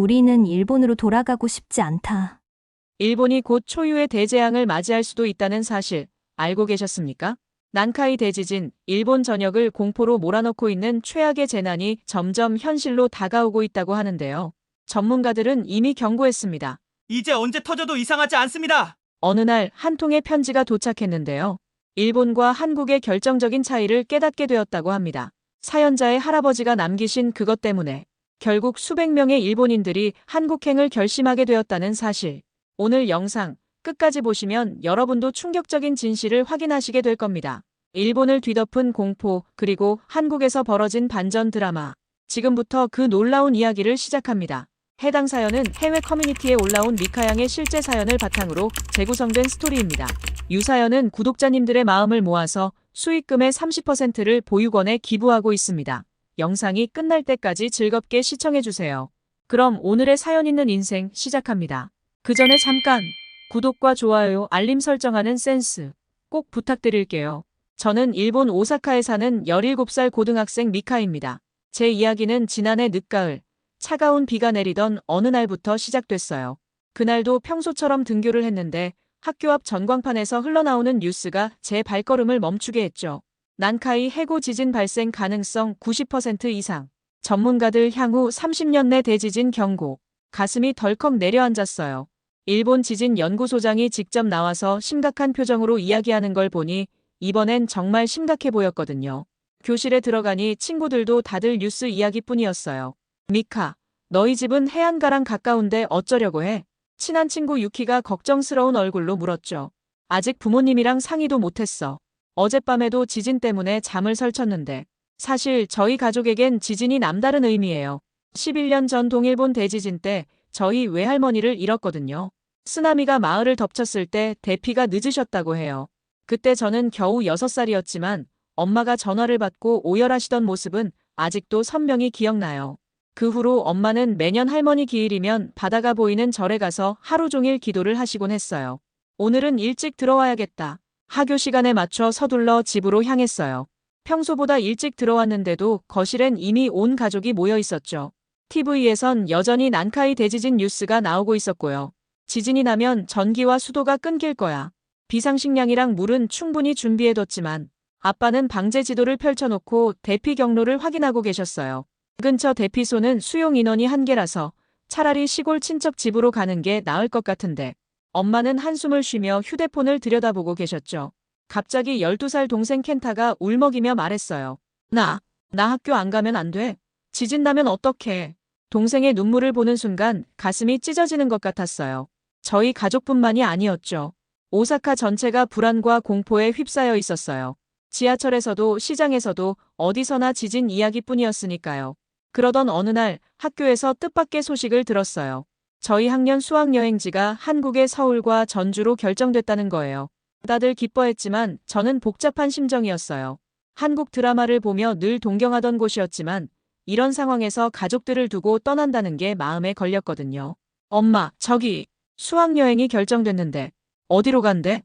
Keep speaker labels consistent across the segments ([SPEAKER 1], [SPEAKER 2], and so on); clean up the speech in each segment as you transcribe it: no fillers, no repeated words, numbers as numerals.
[SPEAKER 1] 우리는 일본으로 돌아가고 싶지 않다.
[SPEAKER 2] 일본이 곧 초유의 대재앙을 맞이할 수도 있다는 사실 알고 계셨습니까? 난카이 대지진, 일본 전역을 공포로 몰아넣고 있는 최악의 재난이 점점 현실로 다가오고 있다고 하는데요. 전문가들은 이미 경고했습니다.
[SPEAKER 3] 이제 언제 터져도 이상하지 않습니다.
[SPEAKER 2] 어느 날 한 통의 편지가 도착했는데요. 일본과 한국의 결정적인 차이를 깨닫게 되었다고 합니다. 사연자의 할아버지가 남기신 그것 때문에 결국 수백 명의 일본인들이 한국행을 결심하게 되었다는 사실. 오늘 영상 끝까지 보시면 여러분도 충격적인 진실을 확인하시게 될 겁니다. 일본을 뒤덮은 공포, 그리고 한국에서 벌어진 반전 드라마. 지금부터 그 놀라운 이야기를 시작합니다. 해당 사연은 해외 커뮤니티에 올라온 미카양의 실제 사연을 바탕으로 재구성된 스토리입니다. 유사연은 구독자님들의 마음을 모아서 수익금의 30%를 보육원에 기부하고 있습니다. 영상이 끝날 때까지 즐겁게 시청해주세요. 그럼 오늘의 사연 있는 인생 시작합니다. 그 전에 잠깐 구독과 좋아요, 알림 설정하는 센스 꼭 부탁드릴게요. 저는 일본 오사카에 사는 17살 고등학생 미카입니다. 제 이야기는 지난해 늦가을 차가운 비가 내리던 어느 날부터 시작됐어요. 그날도 평소처럼 등교를 했는데 학교 앞 전광판에서 흘러나오는 뉴스가 제 발걸음을 멈추게 했죠. 난카이 해구 지진 발생 가능성 90% 이상. 전문가들 향후 30년 내 대지진 경고. 가슴이 덜컥 내려앉았어요. 일본 지진연구소장이 직접 나와서 심각한 표정으로 이야기하는 걸 보니 이번엔 정말 심각해 보였거든요. 교실에 들어가니 친구들도 다들 뉴스 이야기뿐이었어요. 미카, 너희 집은 해안가랑 가까운데 어쩌려고 해? 친한 친구 유키가 걱정스러운 얼굴로 물었죠. 아직 부모님이랑 상의도 못했어. 어젯밤에도 지진 때문에 잠을 설쳤는데. 사실 저희 가족에겐 지진이 남다른 의미예요. 11년 전 동일본 대지진 때 저희 외할머니를 잃었거든요. 쓰나미가 마을을 덮쳤을 때 대피가 늦으셨다고 해요. 그때 저는 겨우 6살이었지만 엄마가 전화를 받고 오열하시던 모습은 아직도 선명히 기억나요. 그 후로 엄마는 매년 할머니 기일이면 바다가 보이는 절에 가서 하루 종일 기도를 하시곤 했어요. 오늘은 일찍 들어와야겠다. 하교 시간에 맞춰 서둘러 집으로 향했어요. 평소보다 일찍 들어왔는데도 거실엔 이미 온 가족이 모여 있었죠. TV에선 여전히 난카이 대지진 뉴스가 나오고 있었고요. 지진이 나면 전기와 수도가 끊길 거야. 비상식량이랑 물은 충분히 준비해뒀지만 아빠는 방제 지도를 펼쳐놓고 대피 경로를 확인하고 계셨어요. 근처 대피소는 수용 인원이 한계라서 차라리 시골 친척 집으로 가는 게 나을 것 같은데 엄마는 한숨을 쉬며 휴대폰을 들여다보고 계셨죠. 갑자기 12살 동생 켄타가 울먹이며 말했어요. 나 학교 안 가면 안 돼. 지진 나면 어떡해. 동생의 눈물을 보는 순간 가슴이 찢어지는 것 같았어요. 저희 가족뿐만이 아니었죠. 오사카 전체가 불안과 공포에 휩싸여 있었어요. 지하철에서도 시장에서도 어디서나 지진 이야기뿐이었으니까요. 그러던 어느 날 학교에서 뜻밖의 소식을 들었어요. 저희 학년 수학여행지가 한국의 서울과 전주로 결정됐다는 거예요. 다들 기뻐했지만 저는 복잡한 심정이었어요. 한국 드라마를 보며 늘 동경하던 곳이었지만 이런 상황에서 가족들을 두고 떠난다는 게 마음에 걸렸거든요. 엄마, 저기 수학여행이 결정됐는데 어디로 간대?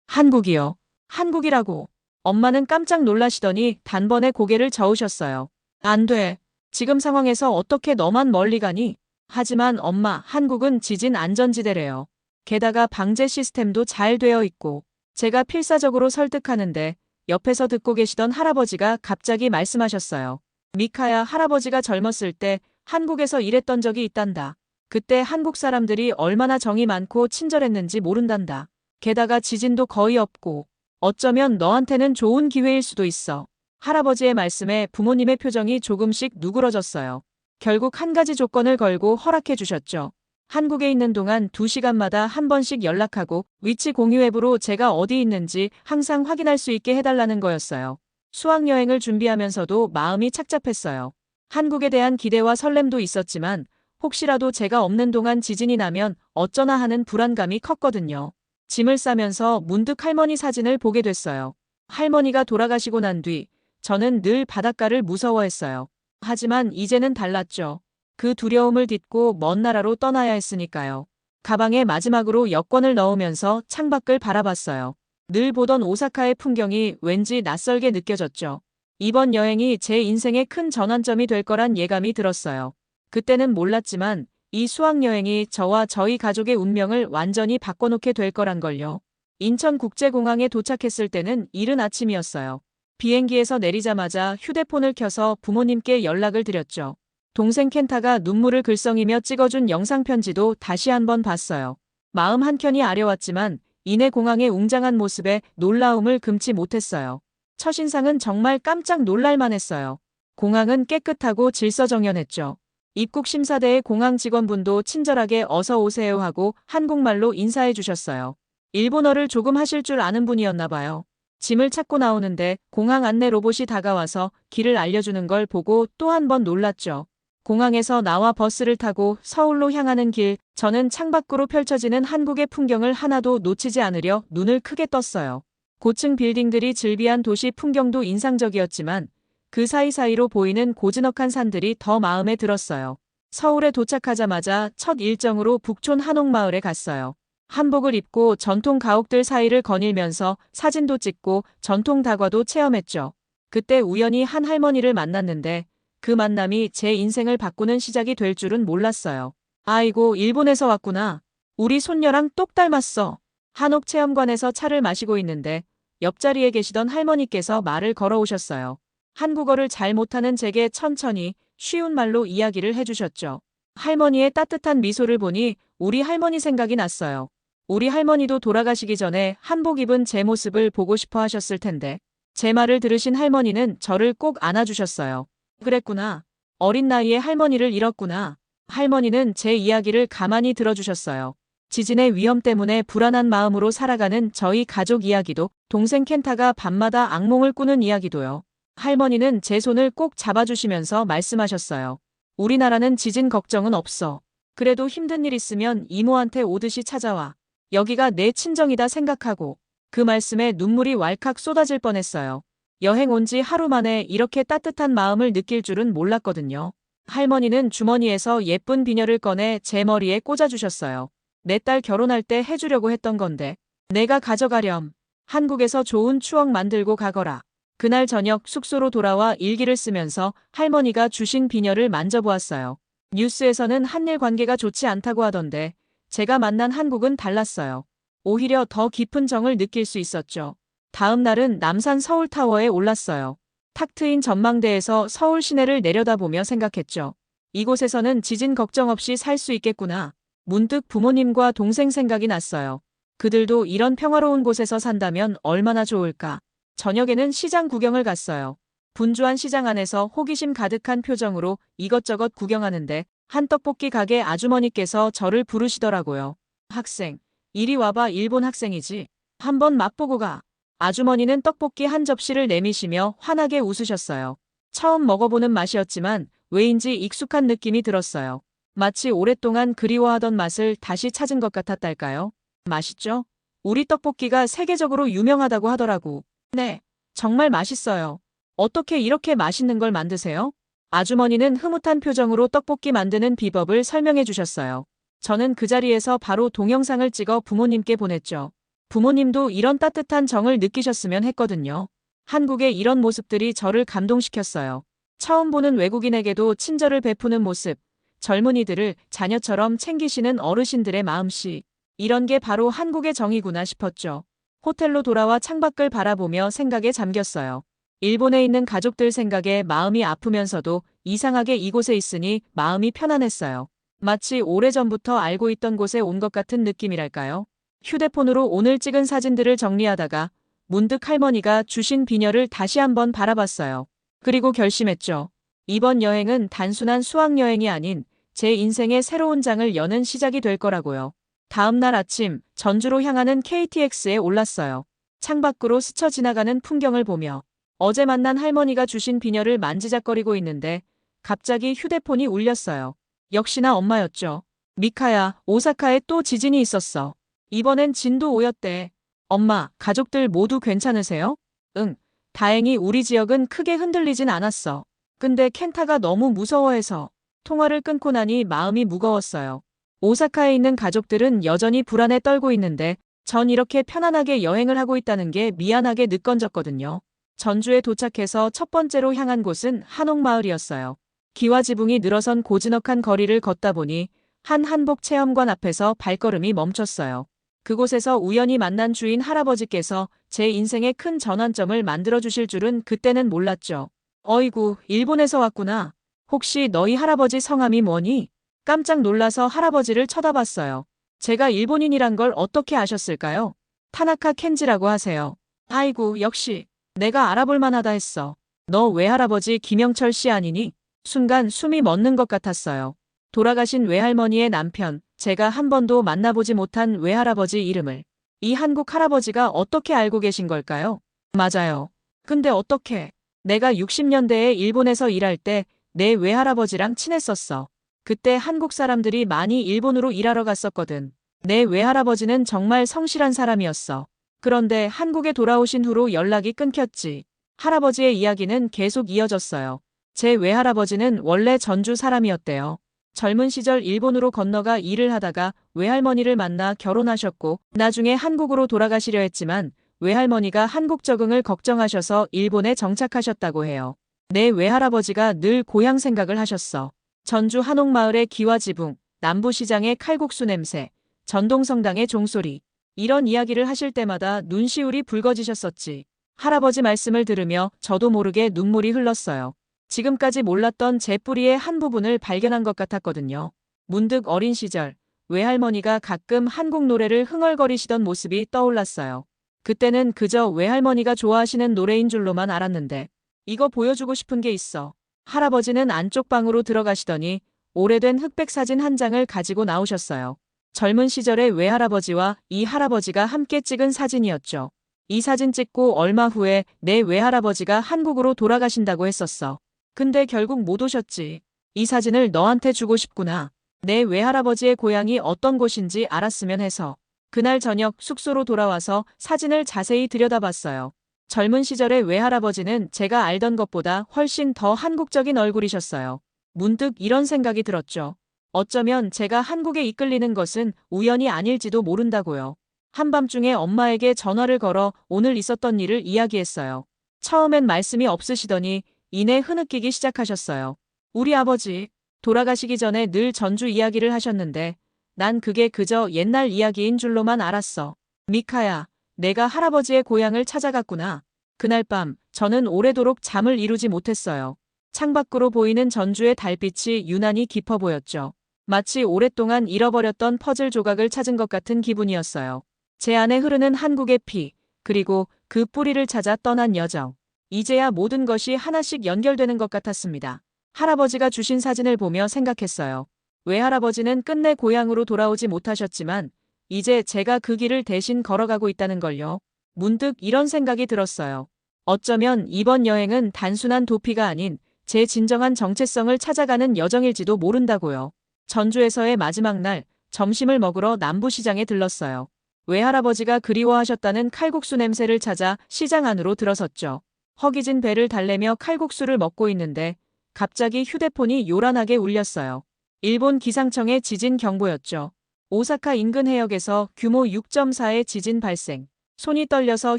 [SPEAKER 2] 한국이요. 한국이라고. 엄마는 깜짝 놀라시더니 단번에 고개를 저으셨어요. 안 돼. 지금 상황에서 어떻게 너만 멀리 가니? 하지만 엄마, 한국은 지진 안전지대래요. 게다가 방제 시스템도 잘 되어 있고. 제가 필사적으로 설득하는데 옆에서 듣고 계시던 할아버지가 갑자기 말씀하셨어요. 미카야, 할아버지가 젊었을 때 한국에서 일했던 적이 있단다. 그때 한국 사람들이 얼마나 정이 많고 친절했는지 모른단다. 게다가 지진도 거의 없고 어쩌면 너한테는 좋은 기회일 수도 있어. 할아버지의 말씀에 부모님의 표정이 조금씩 누그러졌어요. 결국 한 가지 조건을 걸고 허락해 주셨죠. 한국에 있는 동안 2시간마다 한 번씩 연락하고 위치 공유 앱으로 제가 어디 있는지 항상 확인할 수 있게 해달라는 거였어요. 수학여행을 준비하면서도 마음이 착잡했어요. 한국에 대한 기대와 설렘도 있었지만 혹시라도 제가 없는 동안 지진이 나면 어쩌나 하는 불안감이 컸거든요. 짐을 싸면서 문득 할머니 사진을 보게 됐어요. 할머니가 돌아가시고 난 뒤 저는 늘 바닷가를 무서워했어요. 하지만 이제는 달랐죠. 그 두려움을 딛고 먼 나라로 떠나야 했으니까요. 가방에 마지막으로 여권을 넣으면서 창밖을 바라봤어요. 늘 보던 오사카의 풍경이 왠지 낯설게 느껴졌죠. 이번 여행이 제 인생의 큰 전환점이 될 거란 예감이 들었어요. 그때는 몰랐지만 이 수학여행이 저와 저희 가족의 운명을 완전히 바꿔놓게 될 거란 걸요. 인천국제공항에 도착했을 때는 이른 아침이었어요. 비행기에서 내리자마자 휴대폰을 켜서 부모님께 연락을 드렸죠. 동생 켄타가 눈물을 글썽이며 찍어준 영상편지도 다시 한번 봤어요. 마음 한켠이 아려왔지만 이내 공항의 웅장한 모습에 놀라움을 금치 못했어요. 첫인상은 정말 깜짝 놀랄만 했어요. 공항은 깨끗하고 질서정연했죠. 입국 심사대의 공항 직원분도 친절하게 어서 오세요 하고 한국말로 인사해 주셨어요. 일본어를 조금 하실 줄 아는 분이었나 봐요. 짐을 찾고 나오는데 공항 안내 로봇이 다가와서 길을 알려주는 걸 보고 또 한 번 놀랐죠. 공항에서 나와 버스를 타고 서울로 향하는 길, 저는 창밖으로 펼쳐지는 한국의 풍경을 하나도 놓치지 않으려 눈을 크게 떴어요. 고층 빌딩들이 즐비한 도시 풍경도 인상적이었지만 그 사이사이로 보이는 고즈넉한 산들이 더 마음에 들었어요. 서울에 도착하자마자 첫 일정으로 북촌 한옥마을에 갔어요. 한복을 입고 전통 가옥들 사이를 거닐면서 사진도 찍고 전통 다과도 체험했죠. 그때 우연히 한 할머니를 만났는데 그 만남이 제 인생을 바꾸는 시작이 될 줄은 몰랐어요. 아이고, 일본에서 왔구나. 우리 손녀랑 똑 닮았어. 한옥 체험관에서 차를 마시고 있는데 옆자리에 계시던 할머니께서 말을 걸어오셨어요. 한국어를 잘 못하는 제게 천천히 쉬운 말로 이야기를 해주셨죠. 할머니의 따뜻한 미소를 보니 우리 할머니 생각이 났어요. 우리 할머니도 돌아가시기 전에 한복 입은 제 모습을 보고 싶어 하셨을 텐데 제 말을 들으신 할머니는 저를 꼭 안아주셨어요. 그랬구나. 어린 나이에 할머니를 잃었구나. 할머니는 제 이야기를 가만히 들어주셨어요. 지진의 위험 때문에 불안한 마음으로 살아가는 저희 가족 이야기도, 동생 켄타가 밤마다 악몽을 꾸는 이야기도요. 할머니는 제 손을 꼭 잡아주시면서 말씀하셨어요. 우리나라는 지진 걱정은 없어. 그래도 힘든 일 있으면 이모한테 오듯이 찾아와. 여기가 내 친정이다 생각하고. 그 말씀에 눈물이 왈칵 쏟아질 뻔했어요. 여행 온 지 하루 만에 이렇게 따뜻한 마음을 느낄 줄은 몰랐거든요. 할머니는 주머니에서 예쁜 비녀를 꺼내 제 머리에 꽂아주셨어요. 내 딸 결혼할 때 해주려고 했던 건데 내가 가져가렴. 한국에서 좋은 추억 만들고 가거라. 그날 저녁 숙소로 돌아와 일기를 쓰면서 할머니가 주신 비녀를 만져보았어요. 뉴스에서는 한일 관계가 좋지 않다고 하던데 제가 만난 한국은 달랐어요. 오히려 더 깊은 정을 느낄 수 있었죠. 다음 날은 남산 서울타워에 올랐어요. 탁 트인 전망대에서 서울 시내를 내려다보며 생각했죠. 이곳에서는 지진 걱정 없이 살 수 있겠구나. 문득 부모님과 동생 생각이 났어요. 그들도 이런 평화로운 곳에서 산다면 얼마나 좋을까. 저녁에는 시장 구경을 갔어요. 분주한 시장 안에서 호기심 가득한 표정으로 이것저것 구경하는데 한 떡볶이 가게 아주머니께서 저를 부르시더라고요. 학생, 이리 와봐. 일본 학생이지. 한번 맛보고 가. 아주머니는 떡볶이 한 접시를 내미시며 환하게 웃으셨어요. 처음 먹어보는 맛이었지만 왜인지 익숙한 느낌이 들었어요. 마치 오랫동안 그리워하던 맛을 다시 찾은 것 같았달까요? 맛있죠? 우리 떡볶이가 세계적으로 유명하다고 하더라고. 네, 정말 맛있어요. 어떻게 이렇게 맛있는 걸 만드세요? 아주머니는 흐뭇한 표정으로 떡볶이 만드는 비법을 설명해 주셨어요. 저는 그 자리에서 바로 동영상을 찍어 부모님께 보냈죠. 부모님도 이런 따뜻한 정을 느끼셨으면 했거든요. 한국의 이런 모습들이 저를 감동시켰어요. 처음 보는 외국인에게도 친절을 베푸는 모습, 젊은이들을 자녀처럼 챙기시는 어르신들의 마음씨. 이런 게 바로 한국의 정이구나 싶었죠. 호텔로 돌아와 창밖을 바라보며 생각에 잠겼어요. 일본에 있는 가족들 생각에 마음이 아프면서도 이상하게 이곳에 있으니 마음이 편안했어요. 마치 오래전부터 알고 있던 곳에 온 것 같은 느낌이랄까요? 휴대폰으로 오늘 찍은 사진들을 정리하다가 문득 할머니가 주신 비녀를 다시 한번 바라봤어요. 그리고 결심했죠. 이번 여행은 단순한 수학여행이 아닌 제 인생의 새로운 장을 여는 시작이 될 거라고요. 다음 날 아침 전주로 향하는 KTX에 올랐어요. 창밖으로 스쳐 지나가는 풍경을 보며 어제 만난 할머니가 주신 비녀를 만지작거리고 있는데 갑자기 휴대폰이 울렸어요. 역시나 엄마였죠. 미카야, 오사카에 또 지진이 있었어. 이번엔 진도 5였대. 엄마, 가족들 모두 괜찮으세요? 응. 다행히 우리 지역은 크게 흔들리진 않았어. 근데 켄타가 너무 무서워해서. 통화를 끊고 나니 마음이 무거웠어요. 오사카에 있는 가족들은 여전히 불안에 떨고 있는데 전 이렇게 편안하게 여행을 하고 있다는 게 미안하게 느껴졌거든요. 전주에 도착해서 첫 번째로 향한 곳은 한옥마을이었어요. 기와 지붕이 늘어선 고즈넉한 거리를 걷다 보니 한 한복 체험관 앞에서 발걸음이 멈췄어요. 그곳에서 우연히 만난 주인 할아버지께서 제 인생의 큰 전환점을 만들어 주실 줄은 그때는 몰랐죠. 어이구, 일본에서 왔구나. 혹시 너희 할아버지 성함이 뭐니? 깜짝 놀라서 할아버지를 쳐다봤어요. 제가 일본인이란 걸 어떻게 아셨을까요? 타나카 켄지라고 하세요. 아이고, 역시 내가 알아볼 만하다 했어. 너 외할아버지 김영철 씨 아니니? 순간 숨이 멎는 것 같았어요. 돌아가신 외할머니의 남편, 제가 한 번도 만나보지 못한 외할아버지 이름을 이 한국 할아버지가 어떻게 알고 계신 걸까요? 맞아요. 근데 어떻게? 내가 60년대에 일본에서 일할 때 내 외할아버지랑 친했었어. 그때 한국 사람들이 많이 일본으로 일하러 갔었거든. 내 외할아버지는 정말 성실한 사람이었어. 그런데 한국에 돌아오신 후로 연락이 끊겼지. 할아버지의 이야기는 계속 이어졌어요. 제 외할아버지는 원래 전주 사람이었대요. 젊은 시절 일본으로 건너가 일을 하다가 외할머니를 만나 결혼하셨고 나중에 한국으로 돌아가시려 했지만 외할머니가 한국 적응을 걱정하셔서 일본에 정착하셨다고 해요. 내 외할아버지가 늘 고향 생각을 하셨어. 전주 한옥마을의 기와 지붕, 남부시장의 칼국수 냄새, 전동성당의 종소리. 이런 이야기를 하실 때마다 눈시울이 붉어지셨었지. 할아버지 말씀을 들으며 저도 모르게 눈물이 흘렀어요. 지금까지 몰랐던 제 뿌리의 한 부분을 발견한 것 같았거든요. 문득 어린 시절, 외할머니가 가끔 한국 노래를 흥얼거리시던 모습이 떠올랐어요. 그때는 그저 외할머니가 좋아하시는 노래인 줄로만 알았는데, 이거 보여주고 싶은 게 있어. 할아버지는 안쪽 방으로 들어가시더니 오래된 흑백 사진 한 장을 가지고 나오셨어요. 젊은 시절의 외할아버지와 이 할아버지가 함께 찍은 사진이었죠. 이 사진 찍고 얼마 후에 내 외할아버지가 한국으로 돌아가신다고 했었어. 근데 결국 못 오셨지. 이 사진을 너한테 주고 싶구나. 내 외할아버지의 고향이 어떤 곳인지 알았으면 해서. 그날 저녁 숙소로 돌아와서 사진을 자세히 들여다봤어요. 젊은 시절의 외할아버지는 제가 알던 것보다 훨씬 더 한국적인 얼굴이셨어요. 문득 이런 생각이 들었죠. 어쩌면 제가 한국에 이끌리는 것은 우연이 아닐지도 모른다고요. 한밤중에 엄마에게 전화를 걸어 오늘 있었던 일을 이야기했어요. 처음엔 말씀이 없으시더니 이내 흐느끼기 시작하셨어요. 우리 아버지, 돌아가시기 전에 늘 전주 이야기를 하셨는데 난 그게 그저 옛날 이야기인 줄로만 알았어. 미카야, 내가 할아버지의 고향을 찾아갔구나. 그날 밤 저는 오래도록 잠을 이루지 못했어요. 창밖으로 보이는 전주의 달빛이 유난히 깊어 보였죠. 마치 오랫동안 잃어버렸던 퍼즐 조각을 찾은 것 같은 기분이었어요. 제 안에 흐르는 한국의 피, 그리고 그 뿌리를 찾아 떠난 여정. 이제야 모든 것이 하나씩 연결되는 것 같았습니다. 할아버지가 주신 사진을 보며 생각했어요. 외할아버지는 끝내 고향으로 돌아오지 못하셨지만 이제 제가 그 길을 대신 걸어가고 있다는 걸요. 문득 이런 생각이 들었어요. 어쩌면 이번 여행은 단순한 도피가 아닌 제 진정한 정체성을 찾아가는 여정일지도 모른다고요. 전주에서의 마지막 날, 점심을 먹으러 남부시장에 들렀어요. 외할아버지가 그리워하셨다는 칼국수 냄새를 찾아 시장 안으로 들어섰죠. 허기진 배를 달래며 칼국수를 먹고 있는데 갑자기 휴대폰이 요란하게 울렸어요. 일본 기상청의 지진 경보였죠. 오사카 인근 해역에서 규모 6.4의 지진 발생. 손이 떨려서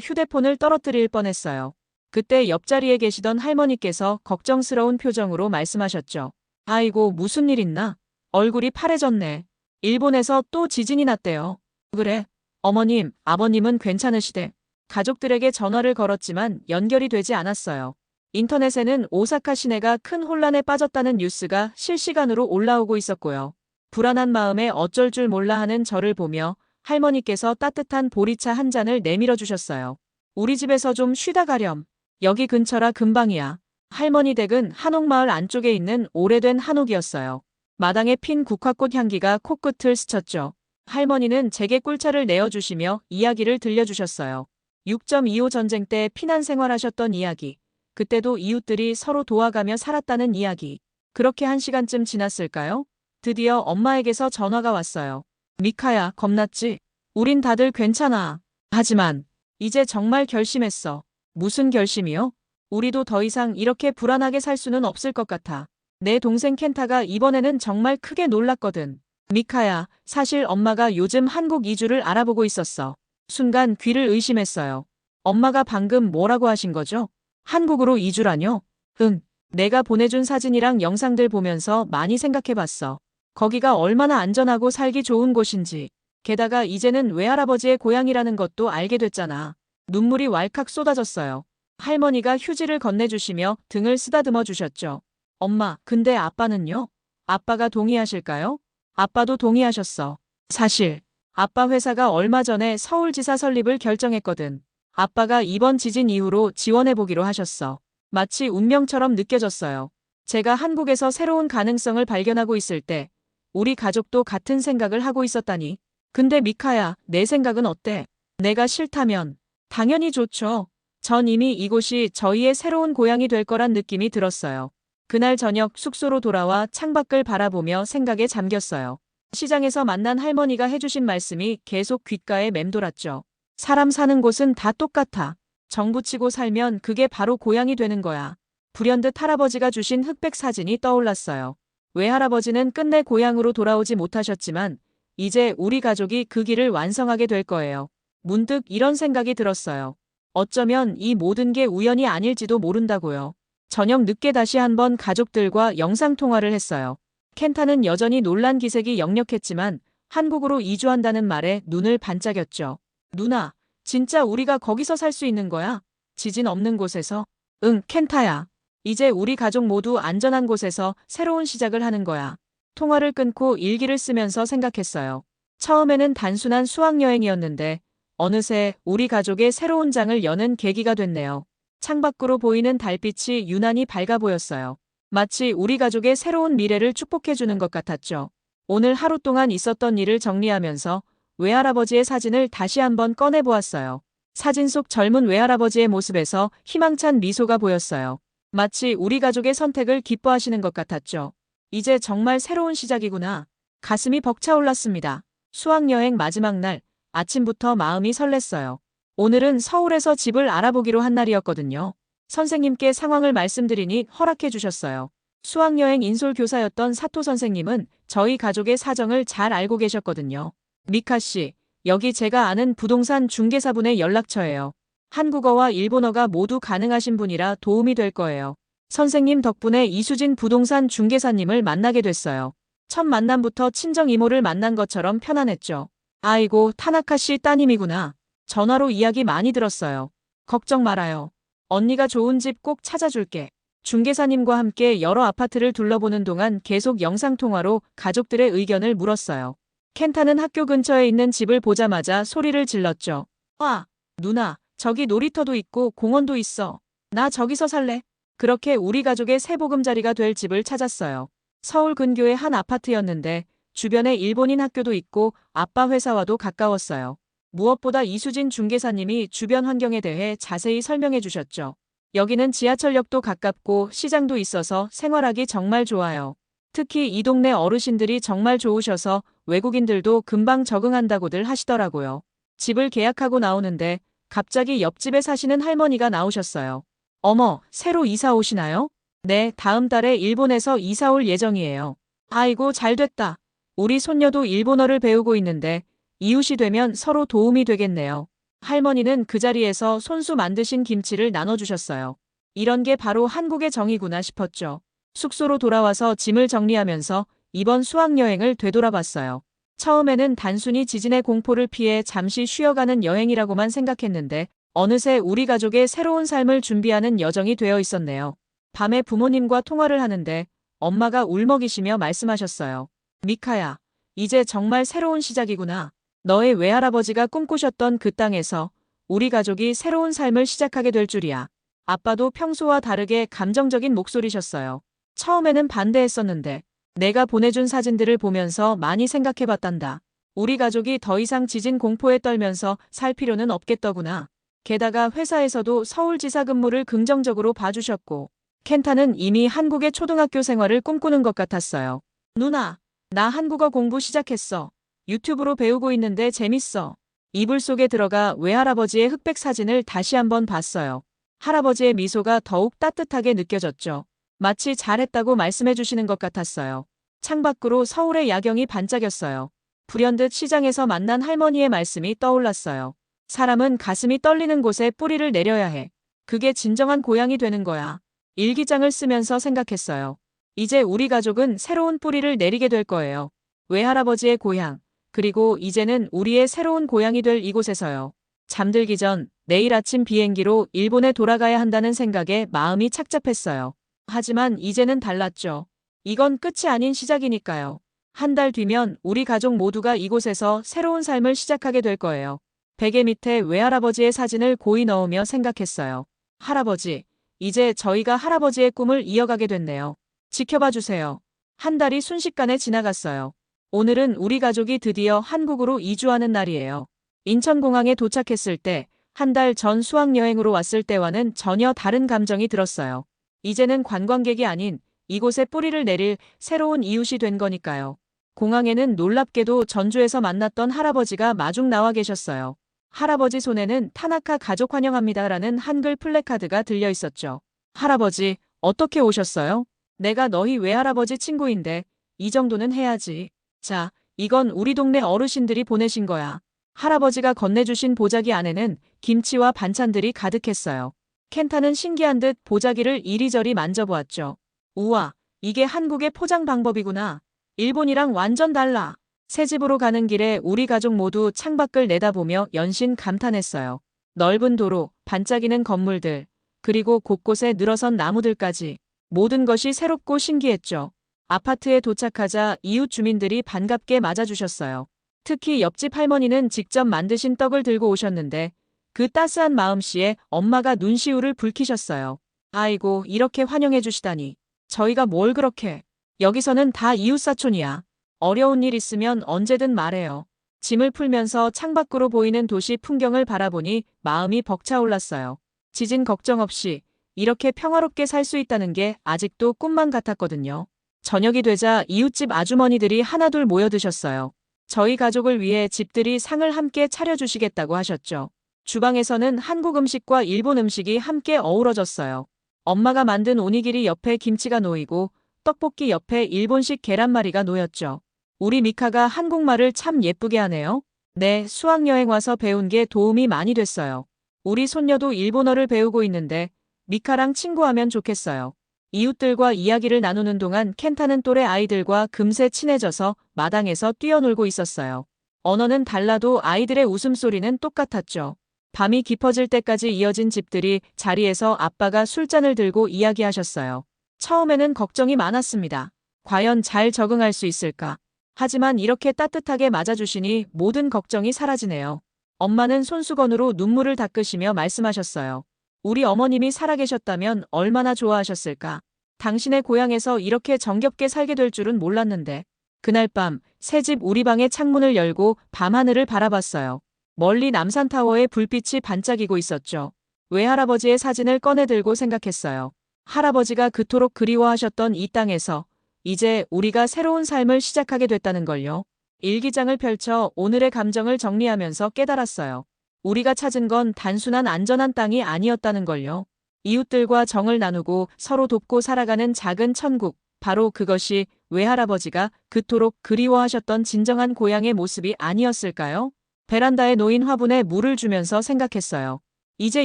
[SPEAKER 2] 휴대폰을 떨어뜨릴 뻔했어요. 그때 옆자리에 계시던 할머니께서 걱정스러운 표정으로 말씀하셨죠. 아이고, 무슨 일 있나? 얼굴이 파래졌네. 일본에서 또 지진이 났대요. 그래? 어머님, 아버님은 괜찮으시대. 가족들에게 전화를 걸었지만 연결이 되지 않았어요. 인터넷에는 오사카 시내가 큰 혼란에 빠졌다는 뉴스가 실시간으로 올라오고 있었고요. 불안한 마음에 어쩔 줄 몰라 하는 저를 보며 할머니께서 따뜻한 보리차 한 잔을 내밀어 주셨어요. 우리 집에서 좀 쉬다 가렴. 여기 근처라 금방이야. 할머니 댁은 한옥마을 안쪽에 있는 오래된 한옥이었어요. 마당에 핀 국화꽃 향기가 코끝을 스쳤죠. 할머니는 제게 꿀차를 내어주시며 이야기를 들려주셨어요. 6.25 전쟁 때 피난 생활하셨던 이야기. 그때도 이웃들이 서로 도와가며 살았다는 이야기. 그렇게 1시간쯤 지났을까요? 드디어 엄마에게서 전화가 왔어요. 미카야, 겁났지? 우린 다들 괜찮아. 하지만 이제 정말 결심했어. 무슨 결심이요? 우리도 더 이상 이렇게 불안하게 살 수는 없을 것 같아. 내 동생 켄타가 이번에는 정말 크게 놀랐거든. 미카야, 사실 엄마가 요즘 한국 이주를 알아보고 있었어. 순간 귀를 의심했어요. 엄마가 방금 뭐라고 하신 거죠? 한국으로 이주라뇨? 응. 내가 보내준 사진이랑 영상들 보면서 많이 생각해봤어. 거기가 얼마나 안전하고 살기 좋은 곳인지. 게다가 이제는 외할아버지의 고향이라는 것도 알게 됐잖아. 눈물이 왈칵 쏟아졌어요. 할머니가 휴지를 건네주시며 등을 쓰다듬어 주셨죠. 엄마, 근데 아빠는요? 아빠가 동의하실까요? 아빠도 동의하셨어. 사실 아빠 회사가 얼마 전에 서울지사 설립을 결정했거든. 아빠가 이번 지진 이후로 지원해보기로 하셨어. 마치 운명처럼 느껴졌어요. 제가 한국에서 새로운 가능성을 발견하고 있을 때 우리 가족도 같은 생각을 하고 있었다니. 근데 미카야, 내 생각은 어때? 내가 싫다면 당연히 좋죠. 전 이미 이곳이 저희의 새로운 고향이 될 거란 느낌이 들었어요. 그날 저녁 숙소로 돌아와 창밖을 바라보며 생각에 잠겼어요. 시장에서 만난 할머니가 해주신 말씀이 계속 귓가에 맴돌았죠. 사람 사는 곳은 다 똑같아. 정부치고 살면 그게 바로 고향이 되는 거야. 불현듯 할아버지가 주신 흑백 사진이 떠올랐어요. 외할아버지는 끝내 고향으로 돌아오지 못하셨지만 이제 우리 가족이 그 길을 완성하게 될 거예요. 문득 이런 생각이 들었어요. 어쩌면 이 모든 게 우연이 아닐지도 모른다고요. 저녁 늦게 다시 한번 가족들과 영상통화를 했어요. 켄타는 여전히 놀란 기색이 역력했지만 한국으로 이주한다는 말에 눈을 반짝였죠. 누나, 진짜 우리가 거기서 살 수 있는 거야? 지진 없는 곳에서? 응, 켄타야. 이제 우리 가족 모두 안전한 곳에서 새로운 시작을 하는 거야. 통화를 끊고 일기를 쓰면서 생각했어요. 처음에는 단순한 수학여행이었는데 어느새 우리 가족의 새로운 장을 여는 계기가 됐네요. 창밖으로 보이는 달빛이 유난히 밝아 보였어요. 마치 우리 가족의 새로운 미래를 축복해주는 것 같았죠. 오늘 하루 동안 있었던 일을 정리하면서 외할아버지의 사진을 다시 한번 꺼내보았어요. 사진 속 젊은 외할아버지의 모습에서 희망찬 미소가 보였어요. 마치 우리 가족의 선택을 기뻐하시는 것 같았죠. 이제 정말 새로운 시작이구나. 가슴이 벅차올랐습니다. 수학여행 마지막 날, 아침부터 마음이 설렜어요. 오늘은 서울에서 집을 알아보기로 한 날이었거든요. 선생님께 상황을 말씀드리니 허락해 주셨어요. 수학여행 인솔교사였던 사토 선생님은 저희 가족의 사정을 잘 알고 계셨거든요. 미카 씨, 여기 제가 아는 부동산 중개사분의 연락처예요. 한국어와 일본어가 모두 가능하신 분이라 도움이 될 거예요. 선생님 덕분에 이수진 부동산 중개사님을 만나게 됐어요. 첫 만남부터 친정 이모를 만난 것처럼 편안했죠. 아이고, 타나카 씨 따님이구나. 전화로 이야기 많이 들었어요. 걱정 말아요. 언니가 좋은 집 꼭 찾아줄게. 중개사님과 함께 여러 아파트를 둘러보는 동안 계속 영상통화로 가족들의 의견을 물었어요. 켄타는 학교 근처에 있는 집을 보자마자 소리를 질렀죠. 와, 누나, 저기 놀이터도 있고 공원도 있어. 나 저기서 살래. 그렇게 우리 가족의 새 보금자리가 될 집을 찾았어요. 서울 근교의 한 아파트였는데 주변에 일본인 학교도 있고 아빠 회사와도 가까웠어요. 무엇보다 이수진 중개사님이 주변 환경에 대해 자세히 설명해 주셨죠. 여기는 지하철역도 가깝고 시장도 있어서 생활하기 정말 좋아요. 특히 이 동네 어르신들이 정말 좋으셔서 외국인들도 금방 적응한다고들 하시더라고요. 집을 계약하고 나오는데 갑자기 옆집에 사시는 할머니가 나오셨어요. 어머, 새로 이사 오시나요? 네, 다음 달에 일본에서 이사 올 예정이에요. 아이고, 잘 됐다. 우리 손녀도 일본어를 배우고 있는데 이웃이 되면 서로 도움이 되겠네요. 할머니는 그 자리에서 손수 만드신 김치를 나눠주셨어요. 이런 게 바로 한국의 정이구나 싶었죠. 숙소로 돌아와서 짐을 정리하면서 이번 수학여행을 되돌아봤어요. 처음에는 단순히 지진의 공포를 피해 잠시 쉬어가는 여행이라고만 생각했는데 어느새 우리 가족의 새로운 삶을 준비하는 여정이 되어 있었네요. 밤에 부모님과 통화를 하는데 엄마가 울먹이시며 말씀하셨어요. 미카야, 이제 정말 새로운 시작이구나. 너의 외할아버지가 꿈꾸셨던 그 땅에서 우리 가족이 새로운 삶을 시작하게 될 줄이야. 아빠도 평소와 다르게 감정적인 목소리셨어요. 처음에는 반대했었는데 내가 보내준 사진들을 보면서 많이 생각해봤단다. 우리 가족이 더 이상 지진 공포에 떨면서 살 필요는 없겠더구나. 게다가 회사에서도 서울지사 근무를 긍정적으로 봐주셨고 켄타는 이미 한국의 초등학교 생활을 꿈꾸는 것 같았어요. 누나, 나 한국어 공부 시작했어. 유튜브로 배우고 있는데 재밌어. 이불 속에 들어가 외할아버지의 흑백 사진을 다시 한번 봤어요. 할아버지의 미소가 더욱 따뜻하게 느껴졌죠. 마치 잘했다고 말씀해 주시는 것 같았어요. 창밖으로 서울의 야경이 반짝였어요. 불현듯 시장에서 만난 할머니의 말씀이 떠올랐어요. 사람은 가슴이 떨리는 곳에 뿌리를 내려야 해. 그게 진정한 고향이 되는 거야. 일기장을 쓰면서 생각했어요. 이제 우리 가족은 새로운 뿌리를 내리게 될 거예요. 외할아버지의 고향, 그리고 이제는 우리의 새로운 고향이 될 이곳에서요. 잠들기 전 내일 아침 비행기로 일본에 돌아가야 한다는 생각에 마음이 착잡했어요. 하지만 이제는 달랐죠. 이건 끝이 아닌 시작이니까요. 한 달 뒤면 우리 가족 모두가 이곳에서 새로운 삶을 시작하게 될 거예요. 베개 밑에 외할아버지의 사진을 고이 넣으며 생각했어요. 할아버지, 이제 저희가 할아버지의 꿈을 이어가게 됐네요. 지켜봐 주세요. 한 달이 순식간에 지나갔어요. 오늘은 우리 가족이 드디어 한국으로 이주하는 날이에요. 인천공항에 도착했을 때, 한 달 전 수학여행으로 왔을 때와는 전혀 다른 감정이 들었어요. 이제는 관광객이 아닌 이곳에 뿌리를 내릴 새로운 이웃이 된 거니까요. 공항에는 놀랍게도 전주에서 만났던 할아버지가 마중 나와 계셨어요. 할아버지 손에는 타나카 가족 환영합니다라는 한글 플래카드가 들려 있었죠. 할아버지, 어떻게 오셨어요? 내가 너희 외할아버지 친구인데 이 정도는 해야지. 자, 이건 우리 동네 어르신들이 보내신 거야. 할아버지가 건네주신 보자기 안에는 김치와 반찬들이 가득했어요. 켄타는 신기한 듯 보자기를 이리저리 만져보았죠. 우와, 이게 한국의 포장 방법이구나. 일본이랑 완전 달라. 새 집으로 가는 길에 우리 가족 모두 창밖을 내다보며 연신 감탄했어요. 넓은 도로, 반짝이는 건물들, 그리고 곳곳에 늘어선 나무들까지 모든 것이 새롭고 신기했죠. 아파트에 도착하자 이웃 주민들이 반갑게 맞아주셨어요. 특히 옆집 할머니는 직접 만드신 떡을 들고 오셨는데 그 따스한 마음씨에 엄마가 눈시울을 붉히셨어요. 아이고, 이렇게 환영해 주시다니. 저희가 뭘 그렇게. 여기서는 다 이웃사촌이야. 어려운 일 있으면 언제든 말해요. 짐을 풀면서 창밖으로 보이는 도시 풍경을 바라보니 마음이 벅차올랐어요. 지진 걱정 없이 이렇게 평화롭게 살 수 있다는 게 아직도 꿈만 같았거든요. 저녁이 되자 이웃집 아주머니들이 하나둘 모여드셨어요. 저희 가족을 위해 집들이 상을 함께 차려주시겠다고 하셨죠. 주방에서는 한국 음식과 일본 음식이 함께 어우러졌어요. 엄마가 만든 오니기리 옆에 김치가 놓이고 떡볶이 옆에 일본식 계란말이가 놓였죠. 우리 미카가 한국말을 참 예쁘게 하네요. 네, 수학여행 와서 배운 게 도움이 많이 됐어요. 우리 손녀도 일본어를 배우고 있는데 미카랑 친구하면 좋겠어요. 이웃들과 이야기를 나누는 동안 켄타는 또래 아이들과 금세 친해져서 마당에서 뛰어놀고 있었어요. 언어는 달라도 아이들의 웃음소리는 똑같았죠. 밤이 깊어질 때까지 이어진 집들이 자리에서 아빠가 술잔을 들고 이야기하셨어요. 처음에는 걱정이 많았습니다. 과연 잘 적응할 수 있을까? 하지만 이렇게 따뜻하게 맞아주시니 모든 걱정이 사라지네요. 엄마는 손수건으로 눈물을 닦으시며 말씀하셨어요. 우리 어머님이 살아계셨다면 얼마나 좋아하셨을까? 당신의 고향에서 이렇게 정겹게 살게 될 줄은 몰랐는데. 그날 밤, 새집 우리 방의 창문을 열고 밤하늘을 바라봤어요. 멀리 남산타워의 불빛이 반짝이고 있었죠. 외할아버지의 사진을 꺼내들고 생각했어요. 할아버지가 그토록 그리워하셨던 이 땅에서 이제 우리가 새로운 삶을 시작하게 됐다는 걸요. 일기장을 펼쳐 오늘의 감정을 정리하면서 깨달았어요. 우리가 찾은 건 단순한 안전한 땅이 아니었다는 걸요. 이웃들과 정을 나누고 서로 돕고 살아가는 작은 천국, 바로 그것이 외할아버지가 그토록 그리워하셨던 진정한 고향의 모습이 아니었을까요? 베란다에 놓인 화분에 물을 주면서 생각했어요. 이제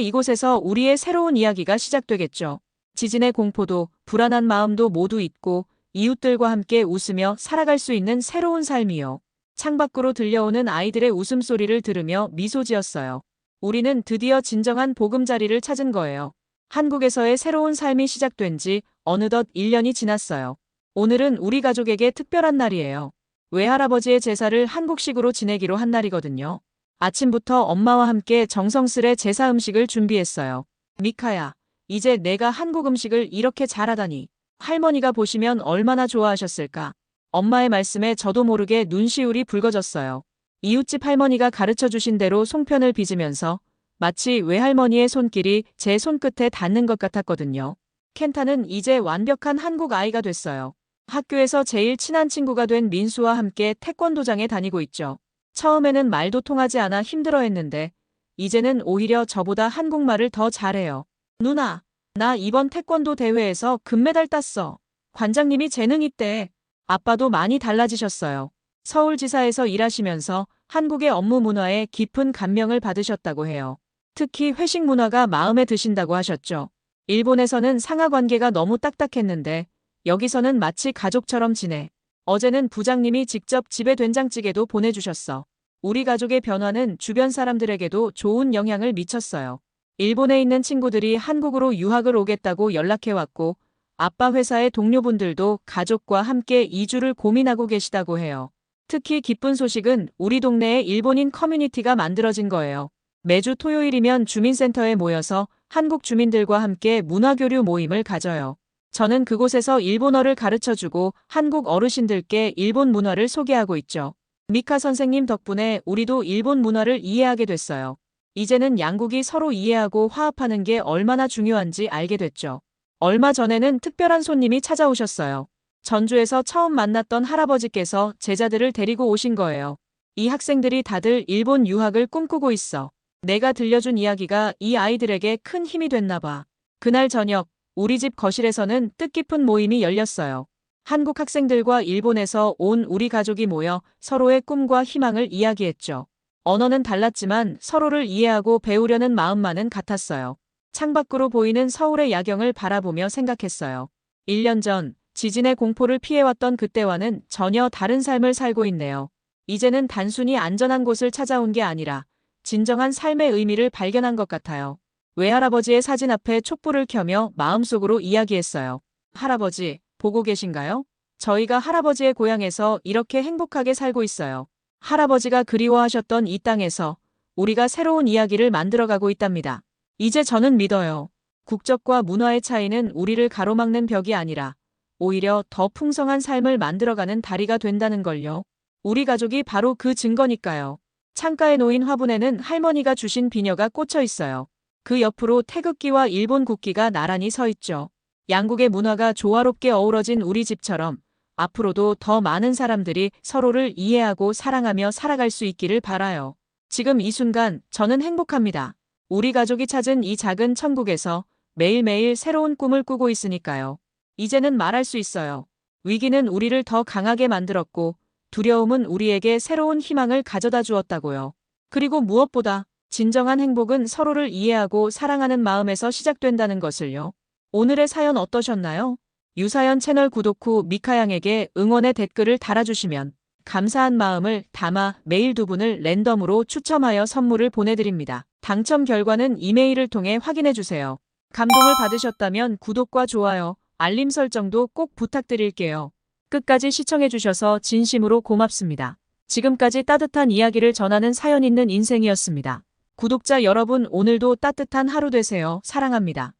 [SPEAKER 2] 이곳에서 우리의 새로운 이야기가 시작되겠죠. 지진의 공포도 불안한 마음도 모두 잊고 이웃들과 함께 웃으며 살아갈 수 있는 새로운 삶이요. 창밖으로 들려오는 아이들의 웃음소리를 들으며 미소 지었어요. 우리는 드디어 진정한 보금자리를 찾은 거예요. 한국에서의 새로운 삶이 시작된 지 어느덧 1년이 지났어요. 오늘은 우리 가족에게 특별한 날이에요. 외할아버지의 제사를 한국식으로 지내기로 한 날이거든요. 아침부터 엄마와 함께 정성스레 제사 음식을 준비했어요. 미카야, 이제 내가 한국 음식을 이렇게 잘하다니. 할머니가 보시면 얼마나 좋아하셨을까. 엄마의 말씀에 저도 모르게 눈시울이 붉어졌어요. 이웃집 할머니가 가르쳐주신 대로 송편을 빚으면서 마치 외할머니의 손길이 제 손끝에 닿는 것 같았거든요. 켄타는 이제 완벽한 한국 아이가 됐어요. 학교에서 제일 친한 친구가 된 민수와 함께 태권도장에 다니고 있죠. 처음에는 말도 통하지 않아 힘들어했는데 이제는 오히려 저보다 한국말을 더 잘해요. 누나, 나 이번 태권도 대회에서 금메달 땄어. 관장님이 재능 있대. 아빠도 많이 달라지셨어요. 서울지사에서 일하시면서 한국의 업무 문화에 깊은 감명을 받으셨다고 해요. 특히 회식 문화가 마음에 드신다고 하셨죠. 일본에서는 상하 관계가 너무 딱딱했는데 여기서는 마치 가족처럼 지내. 어제는 부장님이 직접 집에 된장찌개도 보내주셨어. 우리 가족의 변화는 주변 사람들에게도 좋은 영향을 미쳤어요. 일본에 있는 친구들이 한국으로 유학을 오겠다고 연락해왔고 아빠 회사의 동료분들도 가족과 함께 이주를 고민하고 계시다고 해요. 특히 기쁜 소식은 우리 동네에 일본인 커뮤니티가 만들어진 거예요. 매주 토요일이면 주민센터에 모여서 한국 주민들과 함께 문화교류 모임을 가져요. 저는 그곳에서 일본어를 가르쳐주고 한국 어르신들께 일본 문화를 소개하고 있죠. 미카 선생님 덕분에 우리도 일본 문화를 이해하게 됐어요. 이제는 양국이 서로 이해하고 화합하는 게 얼마나 중요한지 알게 됐죠. 얼마 전에는 특별한 손님이 찾아오셨어요. 전주에서 처음 만났던 할아버지께서 제자들을 데리고 오신 거예요. 이 학생들이 다들 일본 유학을 꿈꾸고 있어. 내가 들려준 이야기가 이 아이들에게 큰 힘이 됐나 봐. 그날 저녁 우리 집 거실에서는 뜻깊은 모임이 열렸어요. 한국 학생들과 일본에서 온 우리 가족이 모여 서로의 꿈과 희망을 이야기했죠. 언어는 달랐지만 서로를 이해하고 배우려는 마음만은 같았어요. 창밖으로 보이는 서울의 야경을 바라보며 생각했어요. 1년 전 지진의 공포를 피해왔던 그때와는 전혀 다른 삶을 살고 있네요. 이제는 단순히 안전한 곳을 찾아온 게 아니라 진정한 삶의 의미를 발견한 것 같아요. 외할아버지의 사진 앞에 촛불을 켜며 마음속으로 이야기했어요. 할아버지, 보고 계신가요? 저희가 할아버지의 고향에서 이렇게 행복하게 살고 있어요. 할아버지가 그리워하셨던 이 땅에서 우리가 새로운 이야기를 만들어가고 있답니다. 이제 저는 믿어요. 국적과 문화의 차이는 우리를 가로막는 벽이 아니라 오히려 더 풍성한 삶을 만들어가는 다리가 된다는 걸요. 우리 가족이 바로 그 증거니까요. 창가에 놓인 화분에는 할머니가 주신 비녀가 꽂혀 있어요. 그 옆으로 태극기와 일본 국기가 나란히 서 있죠. 양국의 문화가 조화롭게 어우러진 우리 집처럼 앞으로도 더 많은 사람들이 서로를 이해하고 사랑하며 살아갈 수 있기를 바라요. 지금 이 순간 저는 행복합니다. 우리 가족이 찾은 이 작은 천국에서 매일매일 새로운 꿈을 꾸고 있으니까요. 이제는 말할 수 있어요. 위기는 우리를 더 강하게 만들었고 두려움은 우리에게 새로운 희망을 가져다 주었다고요. 그리고 무엇보다 진정한 행복은 서로를 이해하고 사랑하는 마음에서 시작된다는 것을요. 오늘의 사연 어떠셨나요? 유사연 채널 구독 후 미카양에게 응원의 댓글을 달아주시면 감사한 마음을 담아 매일 2분을 랜덤으로 추첨하여 선물을 보내드립니다. 당첨 결과는 이메일을 통해 확인해주세요. 감동을 받으셨다면 구독과 좋아요, 알림 설정도 꼭 부탁드릴게요. 끝까지 시청해주셔서 진심으로 고맙습니다. 지금까지 따뜻한 이야기를 전하는 사연 있는 인생이었습니다. 구독자 여러분, 오늘도 따뜻한 하루 되세요. 사랑합니다.